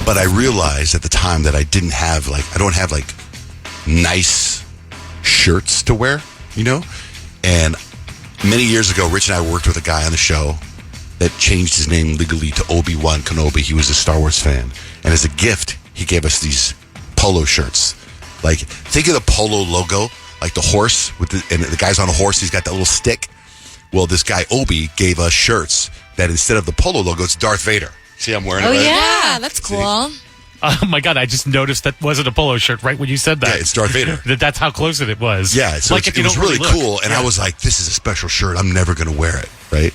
But I realized at the time that I don't have nice shirts to wear, And many years ago, Rich and I worked with a guy on the show that changed his name legally to Obi-Wan Kenobi. He was a Star Wars fan. And as a gift, he gave us these polo shirts. Like, think of the polo logo, like the horse, and the guy's on a horse, he's got that little stick. Well, this guy, Obi, gave us shirts that instead of the polo logo, it's Darth Vader. See, I'm wearing it right? Oh, yeah, that's cool. Oh, my God, I just noticed that wasn't a polo shirt right when you said that. Yeah, it's Darth Vader. That's how close it was. Yeah, so it was really cool, and I was like, this is a special shirt. I'm never going to wear it, right?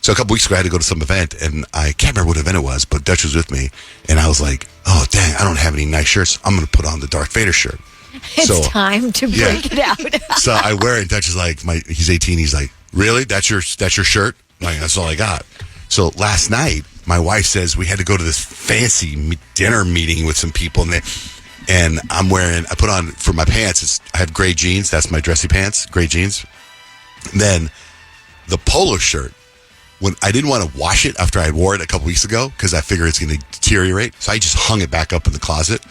So a couple weeks ago, I had to go to some event, and I can't remember what event it was, but Dutch was with me, and I was like, oh, dang, I don't have any nice shirts. I'm going to put on the Darth Vader shirt. It's time to break it out. So I wear it, and Dutch is like, he's 18, he's like, really? That's your shirt? I'm like, that's all I got. So last night, my wife says we had to go to this fancy dinner meeting with some people, and I put on, for my pants, I have gray jeans, that's my dressy pants, gray jeans. Then the polo shirt, when I didn't want to wash it after I wore it a couple weeks ago because I figured it's going to deteriorate. So I just hung it back up in the closet.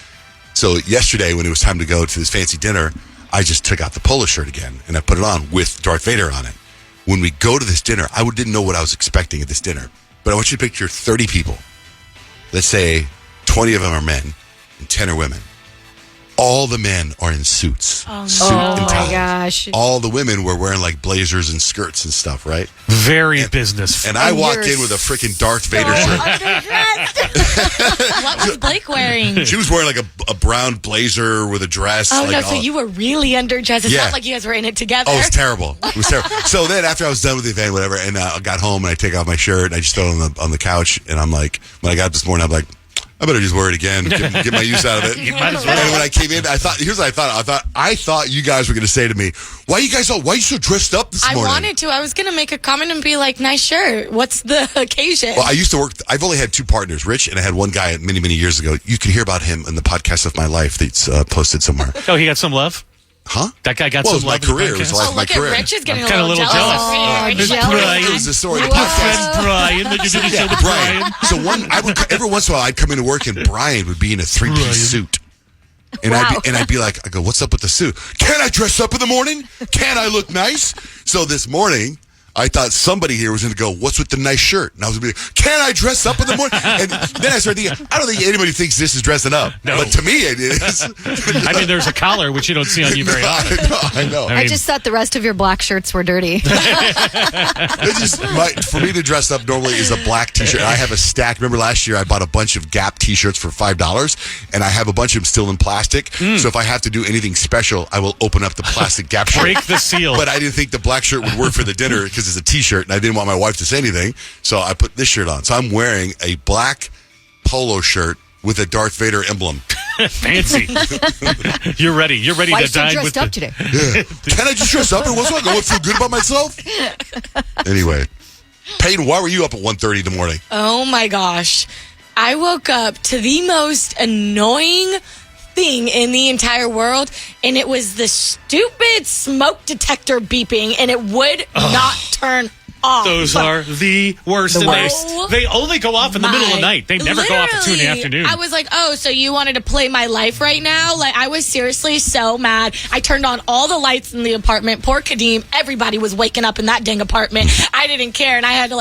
So yesterday when it was time to go to this fancy dinner, I just took out the polo shirt again and I put it on with Darth Vader on it. When we go to this dinner, I didn't know what I was expecting at this dinner. But I want you to picture 30 people. Let's say 20 of them are men and 10 are women. All the men are in suits. Oh, suit and tie. my gosh. All the women were wearing like blazers and skirts and stuff, right? Very business. And I walked in with a freaking Darth Vader shirt. What was Blake wearing? She was wearing like a brown blazer with a dress. Oh, no, so you were really underdressed. It's not like you guys were in it together. Oh, it was terrible. So then after I was done with the event, whatever, and I got home and I take off my shirt and I just throw it on the couch. And I'm like, when I got up this morning, I'm like, I better just wear it again, get my use out of it. You might as well. And when I came in, here's what I thought you guys were going to say to me, why you so dressed up this morning? I wanted to. I was going to make a comment and be like, nice shirt. What's the occasion? Well, I used to work, I've only had two partners, Rich, and I had one guy many, many years ago. You can hear about him in the podcast of my life that's posted somewhere. Oh, he got some love? Huh? That guy got some love. Well, it was my career. It was like my career. Rich is getting I'm a little jealous. Brian. It was the story of the podcast. Brian. Brian. So every once in a while, I'd come into work and Brian would be in a three-piece suit. And I'd be like, I go, what's up with the suit? Can I dress up in the morning? Can I look nice? So this morning, I thought somebody here was going to go, what's with the nice shirt? And I was going to be like, can I dress up in the morning? And then I started thinking, I don't think anybody thinks this is dressing up. No. But to me, it is. I mean, there's a collar, which you don't see on you very often. I know. I just thought the rest of your black shirts were dirty. For me to dress up normally is a black T-shirt. I have a stack. Remember last year I bought a bunch of Gap T-shirts for $5, and I have a bunch of them still in plastic. So if I have to do anything special, I will open up the plastic Gap shirt. Break the seal. But I didn't think the black shirt would work for the dinner because it's a T-shirt, and I didn't want my wife to say anything, so I put this shirt on. So I'm wearing a black polo shirt with a Darth Vader emblem. Fancy. You're ready. You're ready Why to dine with dressed up today? Yeah. Can I just dress up? And once in a while, go feel good about myself? Anyway. Peyton, why were you up at 1:30 in the morning? Oh, my gosh. I woke up to the most annoying thing in the entire world, and it was the stupid smoke detector beeping, and it would not turn off. Those are the worst. They only go off in the middle of the night. They never go off at 2 in the afternoon. I was like, oh, so you wanted to play my life right now? Like, I was seriously so mad. I turned on all the lights in the apartment. Poor Kadeem. Everybody was waking up in that dang apartment. I didn't care, and I had to,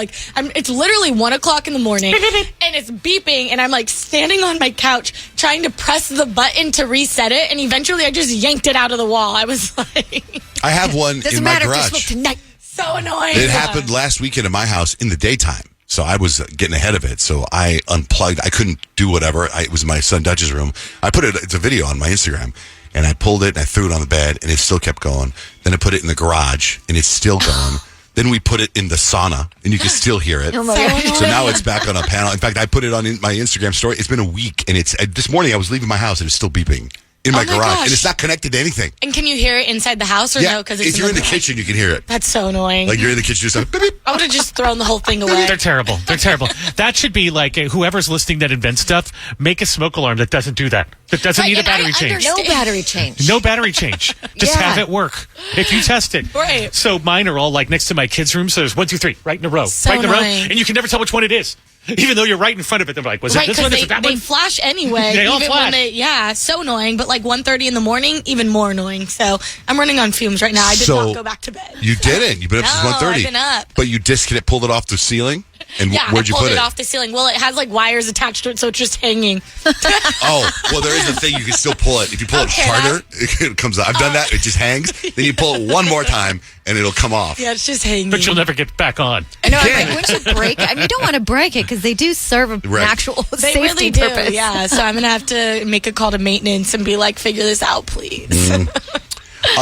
it's literally 1 o'clock in the morning, and it's beeping, and I'm, standing on my couch trying to press the button to reset it, and eventually I just yanked it out of the wall. I was like... I have one in my garage. Just tonight. So annoying. It happened last weekend in my house in the daytime. So I was getting ahead of it. So I unplugged. I couldn't do whatever. It was my son Dutch's room. I put it's a video on my Instagram. And I pulled it and I threw it on the bed and it still kept going. Then I put it in the garage and it's still going. Then we put it in the sauna and you can still hear it. Oh my God. So now it's back on a panel. In fact, I put it on my Instagram story. It's been a week and this morning I was leaving my house and it's still beeping in my garage. Gosh. And it's not connected to anything. And can you hear it inside the house or no? Because if you're in the kitchen, you can hear it. That's so annoying. Like you're in the kitchen, just like, beep, beep. I would have just thrown the whole thing away. They're terrible. They're terrible. That should be like whoever's listening that invents stuff, make a smoke alarm that doesn't do that. That doesn't need a battery change. No battery change. No battery change. Just have it work. If you test it. Right. So mine are all next to my kids' room. So there's 1, 2, 3, right in a row. So right in a row. annoying. And you can never tell which one it is. Even though you're right in front of it, they're like, was it Right, this one? because Is it that they one? flash anyway. They all even flash. when they, so annoying. But like 1:30 in the morning, even more annoying. So I'm running on fumes right now. I did So, not go back to bed. You didn't. You've been up since No, 1:30. I've been up. But you pulled it off the ceiling? And Yeah, where'd I you pulled put it it? off the ceiling. Well, it has like wires attached to it, so it's just hanging. Oh, well, there is a thing. You can still pull it. If you pull Okay, it harder, it comes out. I've done that. It just hangs. Then you pull it one more time, and it'll come off. Yeah, it's just hanging. But you'll never get back on. I know. I'm can't. like, wouldn't you break? I mean, you don't want to break it because they do serve an Right. actual They safety really do, purpose. yeah. So I'm gonna have to make a call to maintenance and be like, figure this out, please.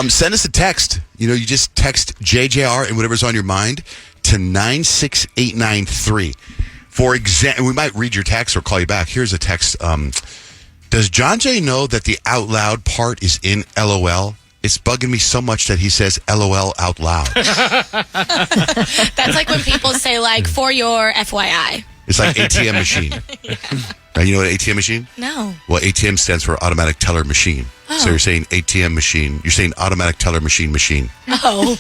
Send us a text. You just text JJR and whatever's on your mind to 96893. For example, we might read your text or call you back. Here's a text. Does John Jay know that the out loud part is in LOL? It's bugging me so much that he says LOL out loud. That's like when people say like, for your FYI. It's like ATM machine. Now, you know what ATM machine? No. Well, ATM stands for automatic teller machine. So you're saying ATM machine. You're saying automatic teller machine. Oh.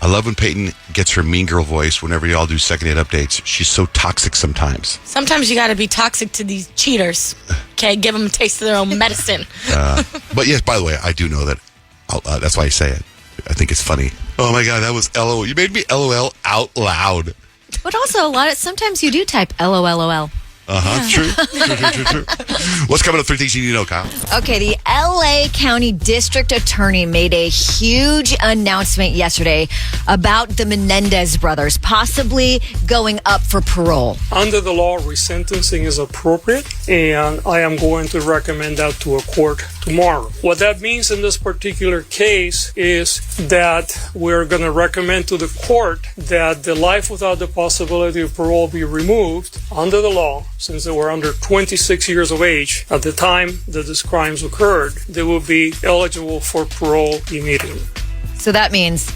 I love when Peyton gets her mean girl voice whenever y'all do second date updates. She's so toxic sometimes. Sometimes you got to be toxic to these cheaters. Okay, give them a taste of their own medicine. But yes, by the way, I do know that. That's why I say it. I think it's funny. Oh my God, that was LOL. You made me LOL out loud. But also, sometimes you do type LOLOL. True. What's coming up? 3 things you need to know, Kyle. Okay, the LA County District Attorney made a huge announcement yesterday about the Menendez brothers possibly going up for parole. Under the law, resentencing is appropriate, and I am going to recommend that to a court tomorrow. What that means in this particular case is that we're going to recommend to the court that the life without the possibility of parole be removed under the law. Since they were under 26 years of age at the time that these crimes occurred, they will be eligible for parole immediately. So that means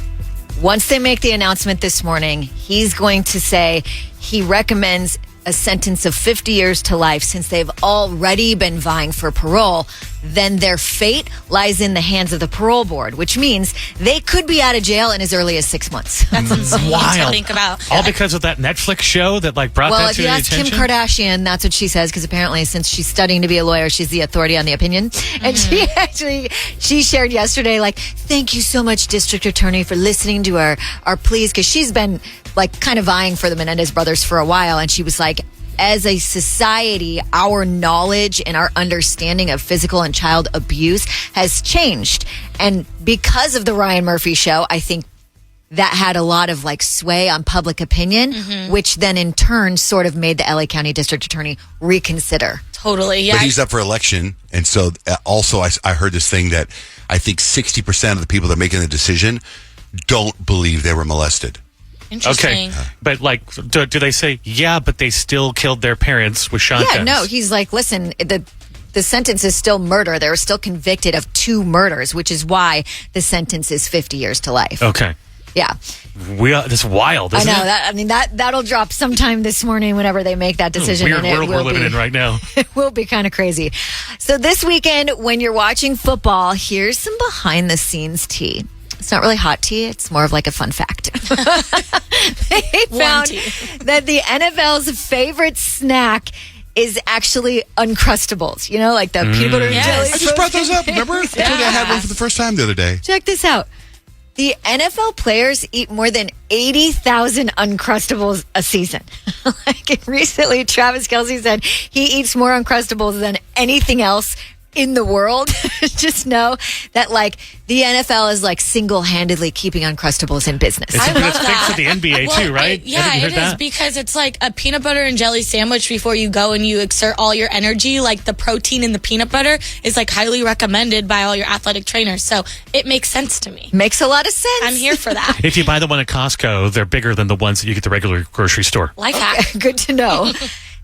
once they make the announcement this morning, he's going to say he recommends a sentence of 50 years to life since they've already been vying for parole. Then their fate lies in the hands of the parole board, which means they could be out of jail in as early as 6 months. That's insane to Wild. think about. All because of that Netflix show that brought Well, that if to you your ask Kim attention? Kardashian, that's what she says, because apparently since she's studying to be a lawyer, she's the authority on the opinion. And she shared yesterday, thank you so much, District Attorney, for listening to our pleas, because she's been kind of vying for the Menendez brothers for a while. And she was like, as a society, our knowledge and our understanding of physical and child abuse has changed. And because of the Ryan Murphy show, I think that had a lot of sway on public opinion, which then in turn sort of made the LA County District Attorney reconsider. Totally, yeah. But he's up for election. And so also I heard this thing that I think 60% of the people that are making the decision don't believe they were molested. Interesting. Okay, but do they say, yeah, but they still killed their parents with shotguns? Yeah, no, he's like, listen, the sentence is still murder. They were still convicted of 2 murders, which is why the sentence is 50 years to life. Okay. Yeah. That's wild, isn't I know. it? That'll drop sometime this morning whenever they make that decision. Weird and it world we're will living in right now. It will be kind of crazy. So this weekend, when you're watching football, here's some behind the scenes tea. It's not really hot tea. It's more of a fun fact. They found that the NFL's favorite snack is actually Uncrustables. You know, the peanut butter and jelly. I just brought those up. Remember? I told you I had one for the first time the other day. Check this out. The NFL players eat more than 80,000 Uncrustables a season. Recently, Travis Kelce said he eats more Uncrustables than anything else in the world. Just know that the NFL is single-handedly keeping Uncrustables in business. It's I love big that. for the NBA too, right? Yeah, Haven't you it heard is that? because it's like a peanut butter and jelly sandwich before you go and you exert all your energy. The protein in the peanut butter is highly recommended by all your athletic trainers. So it makes sense to me. Makes a lot of sense. I'm here for that. If you buy the one at Costco, they're bigger than the ones that you get at the regular grocery store. Life hack. Good to know.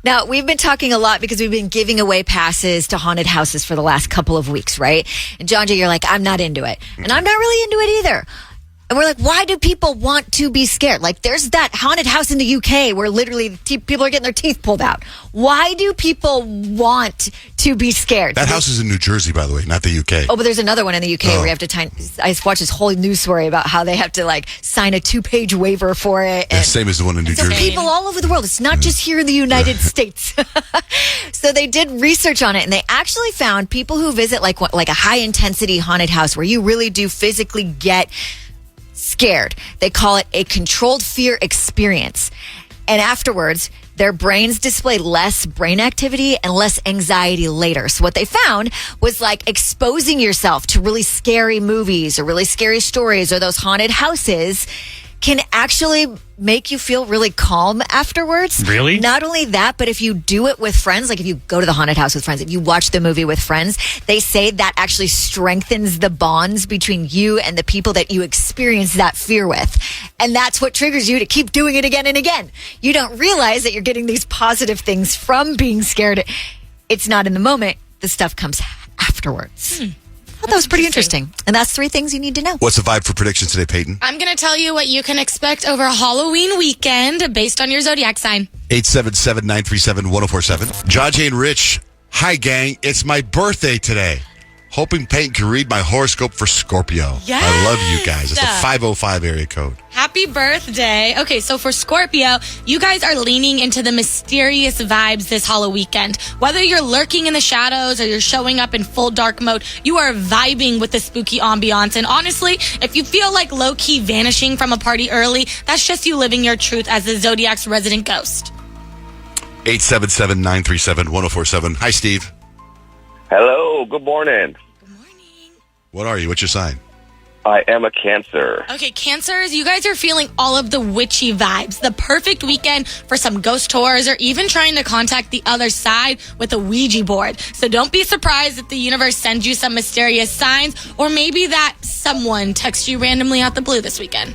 Now, we've been talking a lot because we've been giving away passes to haunted houses for the last couple of weeks, right? And John Jay, you're like, I'm not into it. And I'm not really into it either. And we're like, why do people want to be scared? Like, there's that haunted house in the UK where literally people are getting their teeth pulled out. Why do people want to be scared? That house is in New Jersey, by the way, not the UK. Oh, but there's another one in the UK where you have to I watched this whole news story about how they have to like sign a 2-page waiver for it. Yeah, same as the one in New so Jersey. people all over the world. It's not just here in the United States. So they did research on it, and they actually found people who visit like a high intensity haunted house where you really do physically get scared. They call it a controlled fear experience. And afterwards, their brains display less brain activity and less anxiety later. So what they found was like exposing yourself to really scary movies or really scary stories or those haunted houses can actually make you feel really calm afterwards. Really? Not only that, but if you do it with friends, like if you go to the haunted house with friends, if you watch the movie with friends, they say that actually strengthens the bonds between you and the people that you experience that fear with. And that's what triggers you to keep doing it again and again. You don't realize that you're getting these positive things from being scared. It's not in the moment. The stuff comes afterwards. I thought that was pretty interesting. And that's 3 things you need to know. What's the vibe for predictions today, Peyton? I'm going to tell you what you can expect over Halloween weekend based on your zodiac sign. 877-937-1047. John, Jay, and Rich. Hi, gang. It's my birthday today. Hoping Peyton can read my horoscope for Scorpio. Yes. I love you guys. It's a 505 area code. Happy birthday. Okay, so for Scorpio, you guys are leaning into the mysterious vibes this Halloween weekend. Whether you're lurking in the shadows or you're showing up in full dark mode, you are vibing with the spooky ambiance. And honestly, if you feel like low-key vanishing from a party early, that's just you living your truth as the Zodiac's resident ghost. 877-937-1047. Hi, Steve. Hello, good morning. Good morning. What are you? What's your sign? I am a Cancer. Okay, Cancers, you guys are feeling all of the witchy vibes. The perfect weekend for some ghost tours or even trying to contact the other side with a Ouija board. So don't be surprised if the universe sends you some mysterious signs or maybe that someone texts you randomly out the blue this weekend.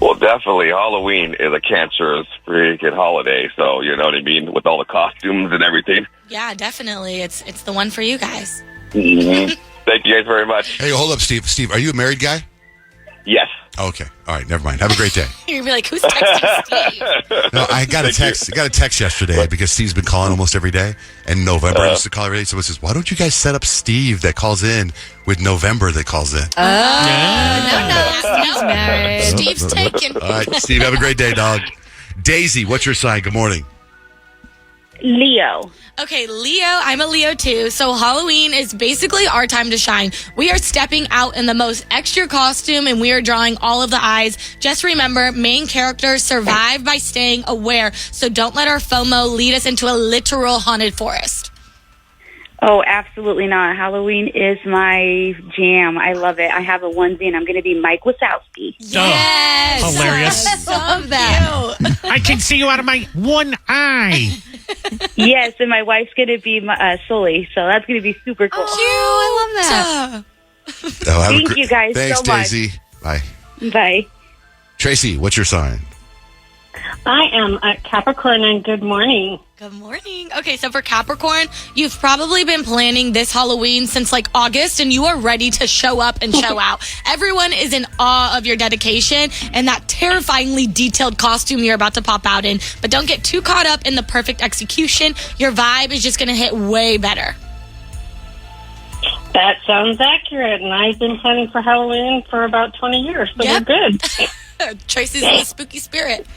Well, definitely, Halloween is a Cancer's freaking holiday, so you know what I mean, with all the costumes and everything. Yeah, definitely. It's the one for you guys. Mm-hmm. Thank you guys very much. Hey, hold up, Steve. Steve, are you a married guy? Yes. Okay. All right. Never mind. Have a great day. You're gonna be like, who's texting Steve? No, I got a text. I got a text yesterday because Steve's been calling almost every day, and November used to call every day. So it says, "Why don't you guys set up Steve that calls in with November that calls in?" No, married. Steve's taken. All right, Steve. Have a great day, dog. Daisy, what's your sign? Good morning. Leo. Okay, Leo, I'm a Leo too. So Halloween is basically our time to shine. We are stepping out in the most extra costume and we are drawing all of the eyes. Just remember, main characters survive by staying aware. So don't let our FOMO lead us into a literal haunted forest. Oh, absolutely not. Halloween is my jam. I love it. I have a onesie and I'm going to be Mike Wazowski. Yes! Oh, hilarious. I love that. I can see you out of my one eye. Yes, and my wife's going to be Sully, so that's going to be super cool. I love that. Oh, have a Thank you guys Thanks, so much. Daisy. Bye. Bye. Tracy, what's your sign? I am a Capricorn, and good morning. Good morning. Okay, so for Capricorn, you've probably been planning this Halloween since like August and you are ready to show up and show out. Everyone is in awe of your dedication and that terrifyingly detailed costume you're about to pop out in. But don't get too caught up in the perfect execution. Your vibe is just going to hit way better. That sounds accurate, and I've been planning for Halloween for about 20 years, so Yep. we're good. Tracy's in the spooky spirit.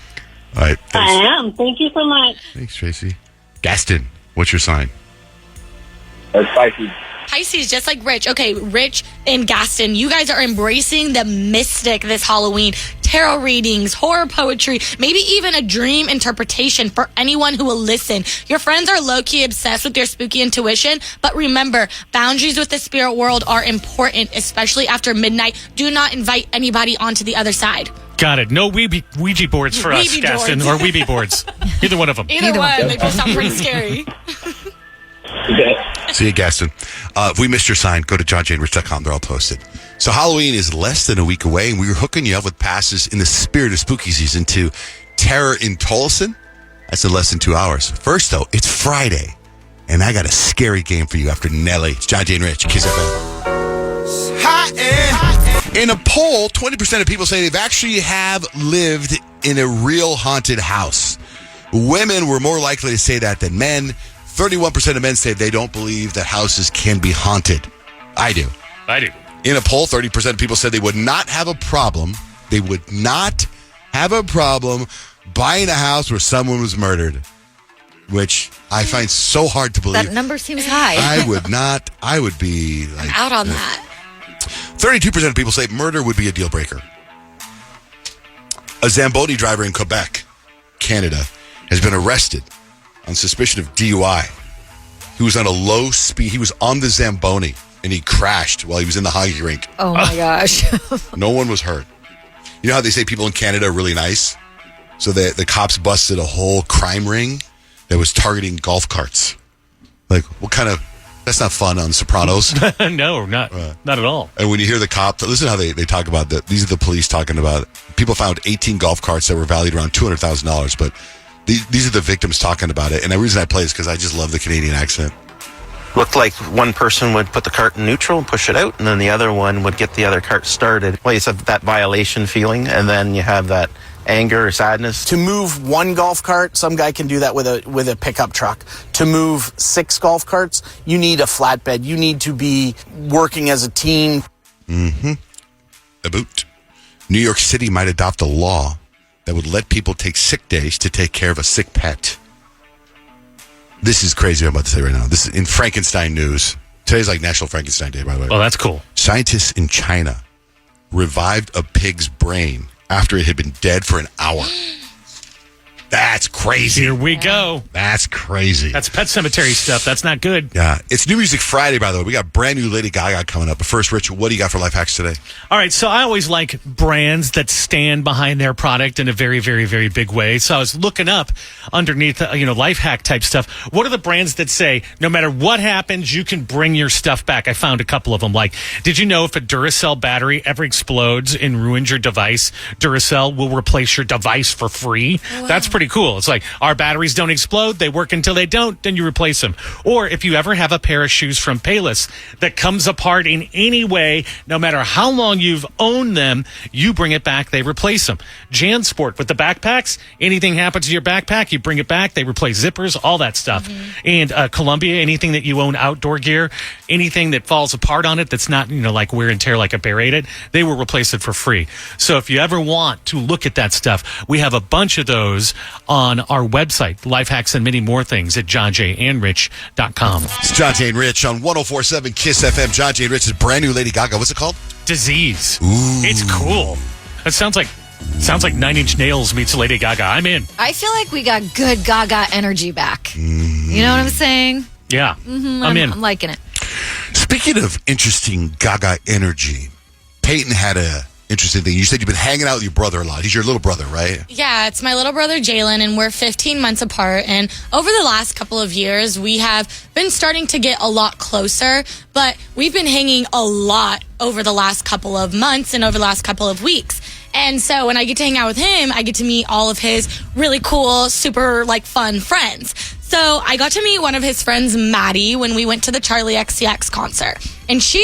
All right. I Thanks. am. Thank you so much. Thanks, Tracy. Gaston, what's your sign? Spicy. Pisces, just like Rich. Okay, Rich and Gaston, you guys are embracing the mystic this Halloween. Tarot readings, horror poetry, maybe even a dream interpretation for anyone who will listen. Your friends are low-key obsessed with your spooky intuition, but remember, boundaries with the spirit world are important, especially after midnight. Do not invite anybody onto the other side. Got it. No Ouija boards for us, Ouija Gaston, boards. or Weeby boards. Either one of them. Either one, they both sound pretty scary. See you, Gaston. If we missed your sign, go to johnjanerich.com. They're all posted. So Halloween is less than a week away, and we were hooking you up with passes in the spirit of spooky season to Terror in Tolleson. That's in less than 2 hours. First, though, it's Friday, and I got a scary game for you after Nelly. It's John Jay and Rich, Kiss FM. In a poll, 20% of people say they've actually have lived in a real haunted house. Women were more likely to say that than men. 31% of men say they don't believe that houses can be haunted. I do. In a poll, 30% of people said they would not have a problem. They would not have a problem buying a house where someone was murdered, which I find so hard to believe. That number seems high. I would not. I would be like, out on that. 32% of people say murder would be a deal breaker. A Zamboni driver in Quebec, Canada, has been arrested on suspicion of DUI. He was on a low speed. He was on the Zamboni, and he crashed while he was in the hockey rink. Oh, my gosh. No one was hurt. You know how they say people in Canada are really nice? So the cops busted a whole crime ring that was targeting golf carts. Like, what kind of... That's not fun on Sopranos. No, not at all. And when you hear the cop, listen how they talk about that. These are the police talking about it. People found 18 golf carts that were valued around $200,000, but these are the victims talking about it. And the reason I play is because I just love the Canadian accent. Looked like one person would put the cart in neutral and push it out, and then the other one would get the other cart started. Well, you have that violation feeling, and then you have that anger or sadness. To move one golf cart, some guy can do that with a pickup truck. To move 6 golf carts, you need a flatbed. You need to be working as a team. About New York City might adopt a law that would let people take sick days to take care of a sick pet. This is crazy what I'm about to say right now. This is in Frankenstein news. Today's like National Frankenstein Day, by the way. Oh, that's cool. Scientists in China revived a pig's brain after it had been dead for an hour. That's crazy. Here we go. That's crazy. That's Pet Cemetery stuff. That's not good. Yeah. It's New Music Friday, by the way. We got brand new Lady Gaga coming up. But first, Rich, what do you got for Life Hacks today? All right, so I always like brands that stand behind their product in a very, very, very big way. So I was looking up underneath, life hack type stuff. What are the brands that say, no matter what happens, you can bring your stuff back? I found a couple of them. Like, did you know if a Duracell battery ever explodes and ruins your device, Duracell will replace your device for free? Wow. That's pretty cool. It's like, our batteries don't explode. They work until they don't. Then you replace them. Or if you ever have a pair of shoes from Payless that comes apart in any way, no matter how long you've owned them, you bring it back. They replace them. JanSport with the backpacks. Anything happens to your backpack, you bring it back. They replace zippers, all that stuff. And Columbia, anything that you own outdoor gear, anything that falls apart on it that's not, like wear and tear like a Berated, they will replace it for free. So if you ever want to look at that stuff, we have a bunch of those on our website, Life Hacks and many more things at johnjandrich.com. It's John Jay and Rich on 104.7 KISS FM. John Jay and Rich's brand new Lady Gaga. What's it called? Disease. Ooh. It's cool. It sounds like 9 Inch Nails meets Lady Gaga. I'm in. I feel like we got good Gaga energy back. You know what I'm saying? Yeah. I'm in. I'm liking it. Speaking of interesting Gaga energy, Peyton had a interesting thing. You said you've been hanging out with your brother a lot. He's your little brother, right? Yeah, it's my little brother Jalen, and we're 15 months apart. And over the last couple of years, we have been starting to get a lot closer, but we've been hanging a lot over the last couple of months and over the last couple of weeks. And so when I get to hang out with him, I get to meet all of his really cool, super fun friends. So I got to meet one of his friends, Maddie, when we went to the Charlie XCX concert. And she,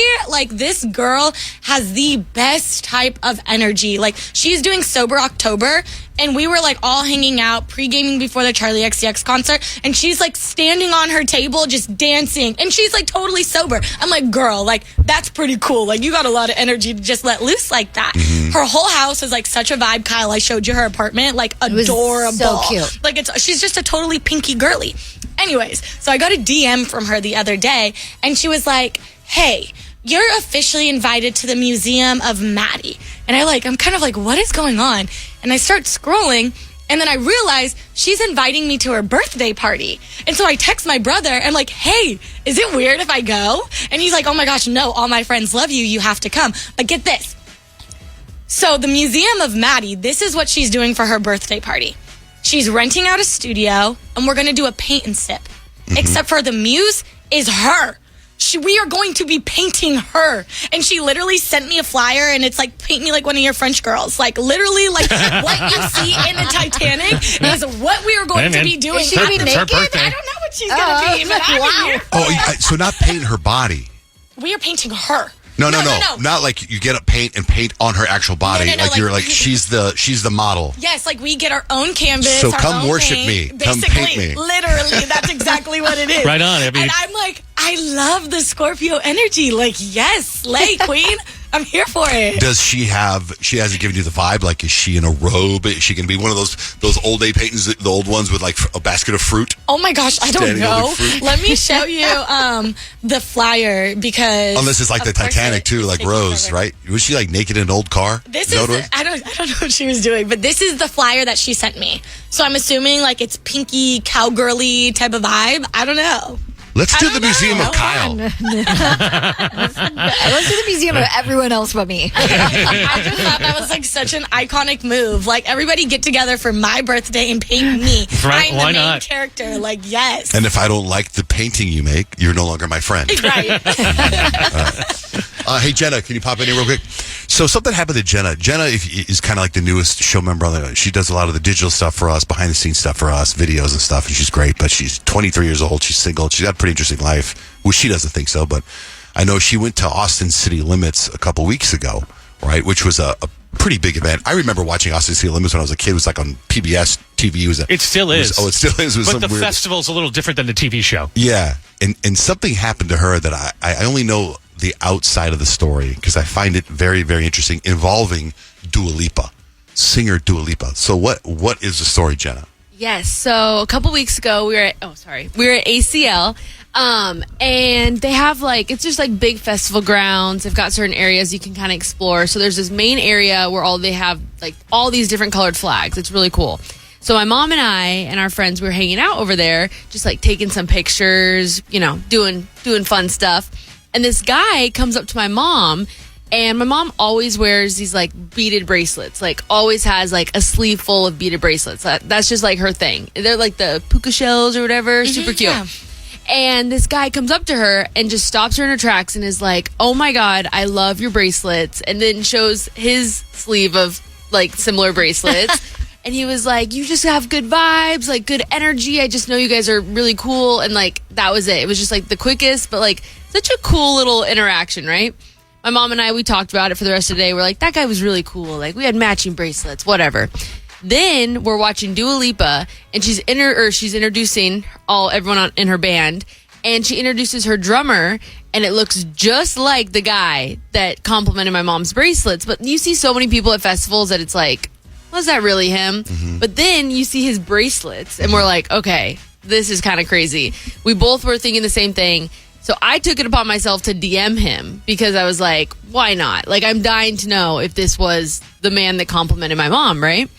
this girl has the best type of energy. She's doing Sober October, and we were, all hanging out, pre-gaming before the Charlie XCX concert, and she's, standing on her table just dancing, and she's, totally sober. I'm like, girl, that's pretty cool. You got a lot of energy to just let loose like that. Mm-hmm. Her whole house is, such a vibe. Kyle, I showed you her apartment, adorable. So cute. She's just a totally pinky girly. Anyways, so I got a DM from her the other day, and she was like, hey, you're officially invited to the Museum of Maddie. And I'm kind of what is going on? And I start scrolling, and then I realize she's inviting me to her birthday party. And so I text my brother, and I'm like, hey, is it weird if I go? And he's like, oh my gosh, no, all my friends love you. You have to come. But get this. So the Museum of Maddie, this is what she's doing for her birthday party. She's renting out a studio, and we're going to do a paint and sip. Mm-hmm. Except for the muse is her. We are going to be painting her. And she literally sent me a flyer, and it's paint me like one of your French girls. Literally, what you see in the Titanic is what we are going to be doing. Is she going to be naked? I don't know what she's going to be, but I'm here for it. So not painting her body. We are painting her. No. Not like you get a paint on her actual body. No, like you're like she's the model. Yes, like we get our own canvas. So our come own worship paint. me. Come Basically, paint me. Literally, that's exactly what it is. Right on. I mean, and I'm like, I love the Scorpio energy. Like, yes, slay queen. I'm here for it. Does she hasn't given you the vibe? Like, is she in a robe? Is she going to be one of those old day paintings, the old ones with like a basket of fruit? Oh my gosh, I don't Standing over know. fruit? Let me show you the flyer because. Unless it's like the of course Titanic it- too, like it- Rose, right? Was she like naked in an old car? This that what it is was? I don't know what she was doing, but this is the flyer that she sent me. So I'm assuming like it's pinky cowgirly type of vibe. I don't know. Let's do the don't know. Museum of Kyle. Let's do the museum of everyone else but me. I just thought that was like such an iconic move. Like everybody get together for my birthday and paint me. Right, I'm why the main not? character. Like yes. And if I don't like the painting you make, you're no longer my friend. Right. Hey, Jenna, can you pop in here real quick? So something happened to Jenna. Jenna is kind of like the newest show member on the. She does a lot of the digital stuff for us, behind the scenes stuff for us, videos and stuff, and she's great. But she's 23 years old. She's single. She's got a pretty interesting life. Well, she doesn't think so, but I know she went to Austin City Limits a couple weeks ago, right? Which was a pretty big event. I remember watching Austin City Limits when I was a kid. It was like on PBS TV. It still is. It still is. It was but some the weird, festival's a little different than the TV show. yeah, and something happened to her that I only know the outside of the story because I find it very, very interesting, involving Dua Lipa, singer Dua Lipa. So what is the story, Jenna? Yes. So a couple weeks ago, we were at ACL, and they have it's just like big festival grounds. They've got certain areas you can kind of explore. So there's this main area where they have like all these different colored flags. It's really cool. So my mom and I and our friends were hanging out over there, just like taking some pictures, doing fun stuff. And this guy comes up to my mom, and my mom always wears these like beaded bracelets, like always has like a sleeve full of beaded bracelets. That's just like her thing. They're like the puka shells or whatever, super cute. Yeah. And this guy comes up to her and just stops her in her tracks and is like, "Oh my God, I love your bracelets." And then shows his sleeve of like similar bracelets. And he was like, "You just have good vibes, like good energy. I just know you guys are really cool." And like, that was it. It was just like the quickest, but like such a cool little interaction, right? My mom and I, we talked about it for the rest of the day. We're like, that guy was really cool. Like, we had matching bracelets, whatever. Then we're watching Dua Lipa, and she's introducing everyone in her band, and she introduces her drummer, and it looks just like the guy that complimented my mom's bracelets. But you see so many people at festivals that it's like, was that really him? Mm-hmm. But then you see his bracelets, and we're like, okay, this is kind of crazy. We both were thinking the same thing. So I took it upon myself to DM him because I was like, why not? Like, I'm dying to know if this was the man that complimented my mom, right?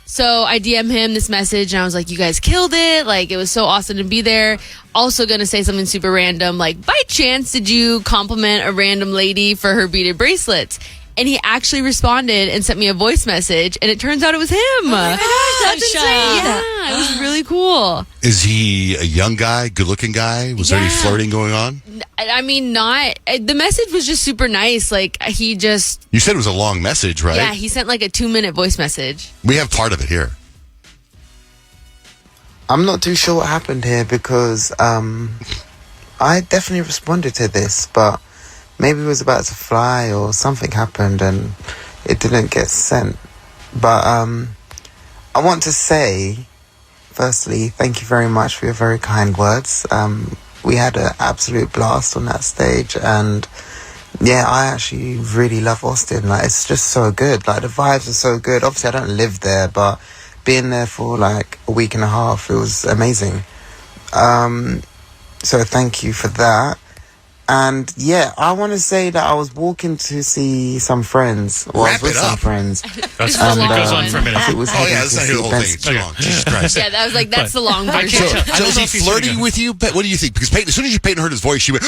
So I DM him this message, and I was like, you guys killed it. Like, it was so awesome to be there. Also going to say something super random, like, by chance, did you compliment a random lady for her beaded bracelets? And he actually responded and sent me a voice message, and it turns out it was him. Oh my gosh, that's insane. Yeah, it was really cool. Is he a young guy, good-looking guy? Was there any flirting going on? I mean, not. The message was just super nice. Like, he just... You said it was a long message, right? Yeah, he sent like a 2-minute voice message. We have part of it here. I'm not too sure what happened here because I definitely responded to this, but maybe it was about to fly or something happened and it didn't get sent. But I want to say, firstly, thank you very much for your very kind words. We had an absolute blast on that stage, and yeah, I actually really love Austin. Like, it's just so good. Like, the vibes are so good. Obviously, I don't live there, but being there for like a week and a half, it was amazing. So thank you for that. And yeah, I want to say that I was walking to see some friends. Well, I was with some friends. That's it goes on for a minute. It was that's not the whole thing. It's too long. Jesus Christ. Yeah, that was like, that's the long version. So is he flirting with you? What do you think? Because Peyton, as soon as Peyton heard his voice, she went,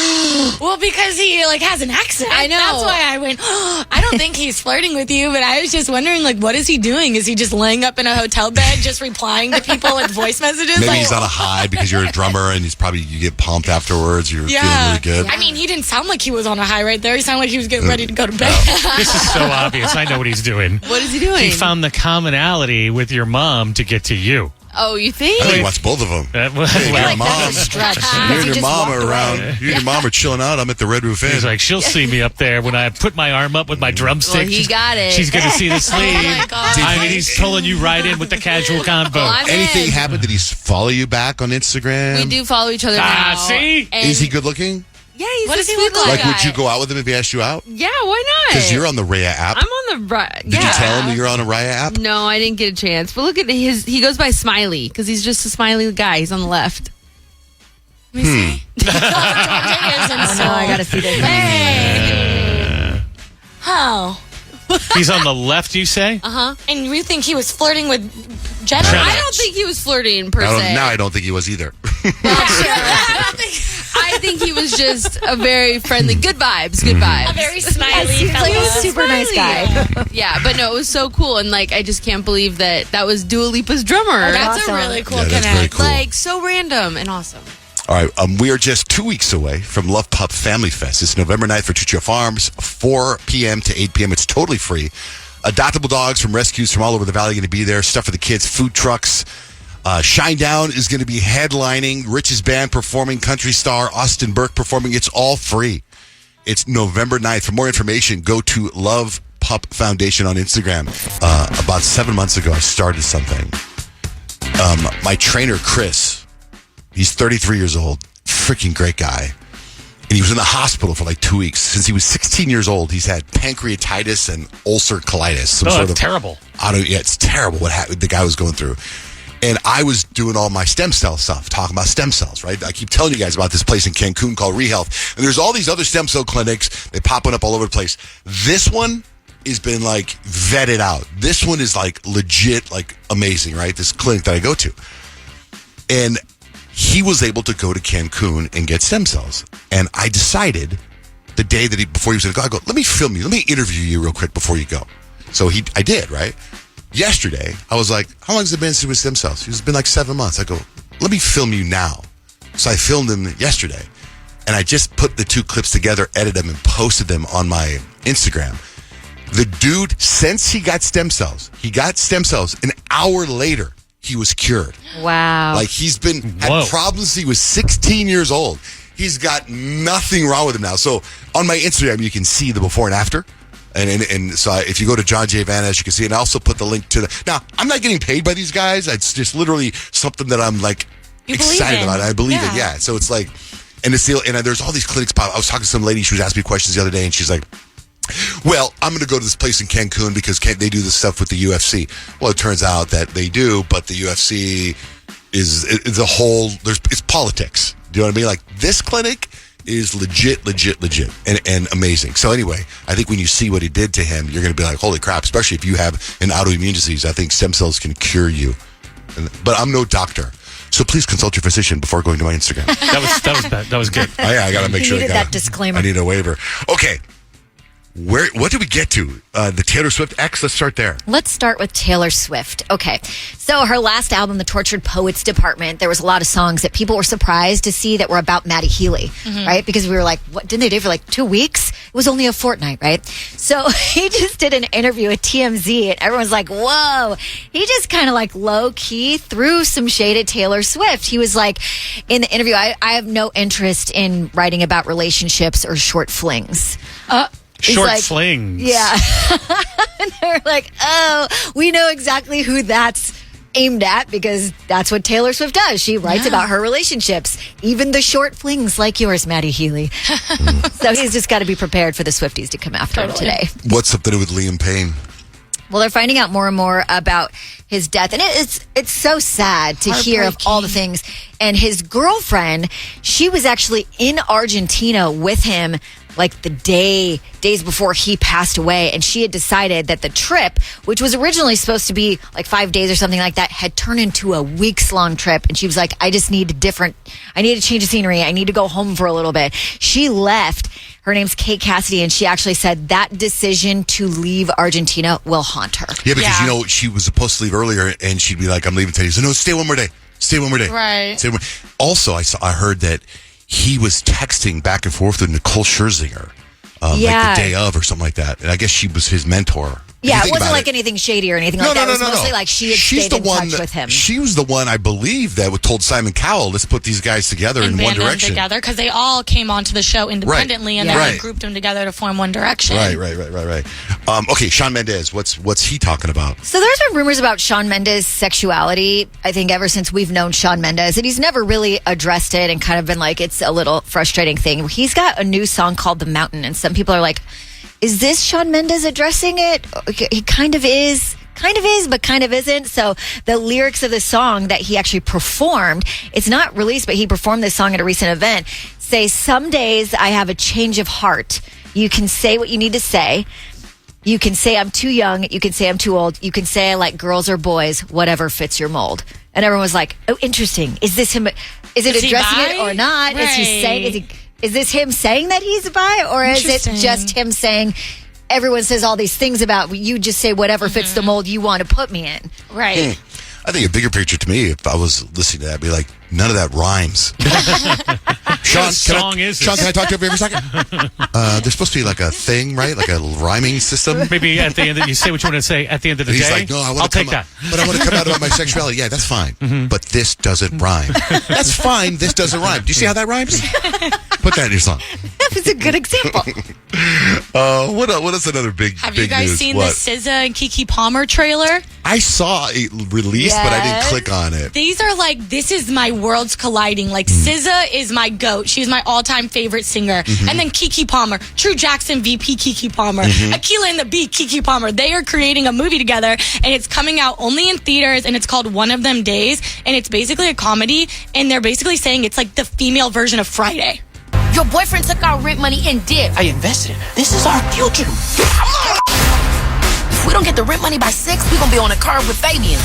well, because he like has an accent. I know. That's why I went, I don't think he's flirting with you, but I was just wondering, like, what is he doing? Is he just laying up in a hotel bed, just replying to people with voice messages? maybe like, he's on a high because you're a drummer and you get pumped afterwards. You're feeling really good. I mean, he didn't sound like he was on a high right there. He sounded like he was getting ready to go to bed. This is so obvious. I know what he's doing. What is he doing? He found the commonality with your mom to get to you. Oh, you think? I think he wants both of them. Hey, your mom, you and your mom are around. You and your mom are chilling out. I'm at the Red Roof Inn. He's like, she'll see me up there when I put my arm up with my drumstick. Well, he got it. She's going to see the sleeve. Oh my God. I mean, he's pulling you right in with the casual convo. Well, I'm Anything in. happened? Did he follow you back on Instagram? We do follow each other now. See? And Is he good looking? Yeah, he's What a does he sweet look little Like, guy. would you go out with him if he asked you out? Yeah, why not? Because you're on the Raya app. I'm on the right. Did you tell him that you're on a Raya app? No, I didn't get a chance. But look at his. He goes by Smiley because he's just a smiley guy. He's on the left. Let me see. Oh, no, I got to see this. Hey. Oh. He's on the left, you say? And you think he was flirting with Jenna? I don't think he was flirting per se. Now I don't think he was either. I think he was just a very friendly, good vibes, good vibes. A very smiley Seems fellow. like a super nice guy. Yeah, but no, it was so cool, and like I just can't believe that was Dua Lipa's drummer. That's Awesome. a really cool Yeah, that's connect. very cool. Like so random and awesome. All right, we are just 2 weeks away from Love Pup Family Fest. It's November 9th for Chucho Farms, 4 p.m. to 8 p.m. It's totally free. Adoptable dogs from rescues from all over the valley are going to be there. Stuff for the kids, food trucks. Shinedown is going to be headlining. Rich's band performing. Country star Austin Burke performing. It's all free. It's November 9th. For more information, go to Love Pup Foundation on Instagram. About 7 months ago, I started something. My trainer, Chris, he's 33 years old. Freaking great guy. And he was in the hospital for like 2 weeks. Since he was 16 years old, he's had pancreatitis and ulcer colitis. Some sort That's of terrible. Yeah, it's terrible what the guy was going through. And I was doing all my stem cell stuff, talking about stem cells, right? I keep telling you guys about this place in Cancun called ReHealth. And there's all these other stem cell clinics. They popping up all over the place. This one has been like vetted out. This one is like legit, like amazing, right? This clinic that I go to. And he was able to go to Cancun and get stem cells. And I decided the day that before he was going to go, I go, let me film you. Let me interview you real quick before you go. So I did, right? Yesterday, I was like, how long has it been since with stem cells? It's been like 7 months. I go, let me film you now. So I filmed him yesterday. And I just put the two clips together, edited them, and posted them on my Instagram. The dude, since he got stem cells, an hour later, he was cured. Wow. Like he's had problems since he was 16 years old. He's got nothing wrong with him now. So on my Instagram, you can see the before and after. And so if you go to John J. Van Ness, you can see it. And I also put the link to Now, I'm not getting paid by these guys. It's just literally something that I'm like excited about. I believe it. Yeah. So it's like, and there's all these clinics pop. I was talking to some lady. She was asking me questions the other day, and she's like, well, I'm going to go to this place in Cancun because they do this stuff with the UFC. Well, it turns out that they do, but the UFC is a whole, it's politics. Do you know what I mean? Like this clinic is legit, and amazing. So anyway, I think when you see what he did to him, you're going to be like, holy crap, especially if you have an autoimmune disease. I think stem cells can cure you. But I'm no doctor. So please consult your physician before going to my Instagram. That was bad. That was good. Oh, yeah, I got to make sure. Needed that disclaimer. I need a waiver. Okay. What did we get to? The Taylor Swift X? Let's start there. Let's start with Taylor Swift. Okay. So her last album, The Tortured Poets Department, there was a lot of songs that people were surprised to see that were about Maddie Healy, right? Because we were like, what didn't they do for like 2 weeks? It was only a fortnight, right? So he just did an interview at TMZ and everyone's like, whoa. He just kind of like low key threw some shade at Taylor Swift. He was like, in the interview, I have no interest in writing about relationships or short flings. Short like, flings. Yeah. And they're like, oh, we know exactly who that's aimed at because that's what Taylor Swift does. She writes about her relationships, even the short flings like yours, Maddie Healy. So he's just got to be prepared for the Swifties to come after him today. What's up to do with Liam Payne? Well, they're finding out more and more about his death. And it's so sad to hear of all the things. And his girlfriend, she was actually in Argentina with him like the days before he passed away. And she had decided that the trip, which was originally supposed to be like 5 days or something like that, had turned into a weeks-long trip. And she was like, I need to change the scenery. I need to go home for a little bit. She left. Her name's Kate Cassidy, and she actually said that decision to leave Argentina will haunt her. Yeah, because, she was supposed to leave earlier, and she'd be like, I'm leaving today. So, no, stay one more day. Right. Also, I heard that he was texting back and forth with Nicole Scherzinger, like the day of or something like that. And I guess she was his mentor Yeah, you it think wasn't about like anything shady or anything like that. It was mostly like she had She's stayed in touch with him. She was the one, I believe, that told Simon Cowell, let's put these guys together in one band them direction. together because they all came onto the show independently, and then Right. they grouped them together to form One Direction. Right. Okay, Shawn Mendes, what's he talking about? So there's been rumors about Shawn Mendes' sexuality, I think, ever since we've known Shawn Mendes, and he's never really addressed it and kind of been like, it's a little frustrating thing. He's got a new song called The Mountain, and some people are like, is this Shawn Mendes addressing it? He kind of is, but kind of isn't. So the lyrics of the song that he actually performed, it's not released, but he performed this song at a recent event, say, some days I have a change of heart. You can say what you need to say. You can say I'm too young. You can say I'm too old. You can say I like girls or boys, whatever fits your mold. And everyone was like, oh, interesting. Is this him? Is it addressing it or not? Right. Is he saying, is this him saying that he's bi, or is it just him saying, everyone says all these things about you, just say whatever fits the mold you want to put me in? Right. I think a bigger picture to me, if I was listening to that, be like, none of that rhymes. Sean, can I talk to you for a second? There's supposed to be like a thing, right? Like a rhyming system. Maybe at the end, you say what you want to say at the end of the He's day. like, no, I'll take that. But I want to come out about my sexuality. Yeah, that's fine. But this doesn't rhyme. That's fine. This doesn't rhyme. Do you see how that rhymes? Put that in your song. That was a good example. What is another big Have big you guys news? seen What? the SZA and Keke Palmer trailer? I saw it released, but I didn't Yes. click on it. These are like, this is my worlds colliding. Like, SZA is my goat. She's my all-time favorite singer. And then Keke Palmer, True Jackson VP Keke Palmer, Akilah and the Bee Keke Palmer. They are creating a movie together, and it's coming out only in theaters, and it's called One of Them Days, and it's basically a comedy, and they're basically saying it's like the female version of Friday. Your boyfriend took our rent money and dipped. I invested. This is our future. If we don't get the rent money by 6, we're gonna be on a curb with Fabian.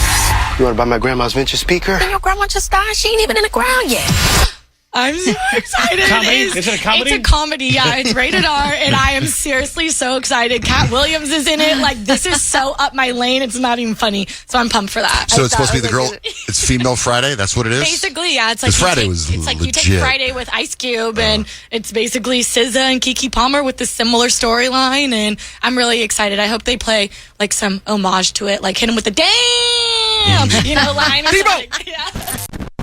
You want to buy my grandma's vintage speaker? And your grandma just died. She ain't even in the ground yet. I'm so excited. Comedy? Is it a comedy? It's a comedy, yeah. It's rated R, and I am seriously so excited. Cat Williams is in it. Like, this is so up my lane. It's not even funny. So I'm pumped for that. So it's supposed to be the girl. It's Female Friday. That's what it is. Basically, yeah. It's like Friday was it's like you take legit. Friday with Ice Cube, and it's basically SZA and Keke Palmer with the similar storyline. And I'm really excited. I hope they play like some homage to it, like hit him with the damn, line. Or something. Yeah.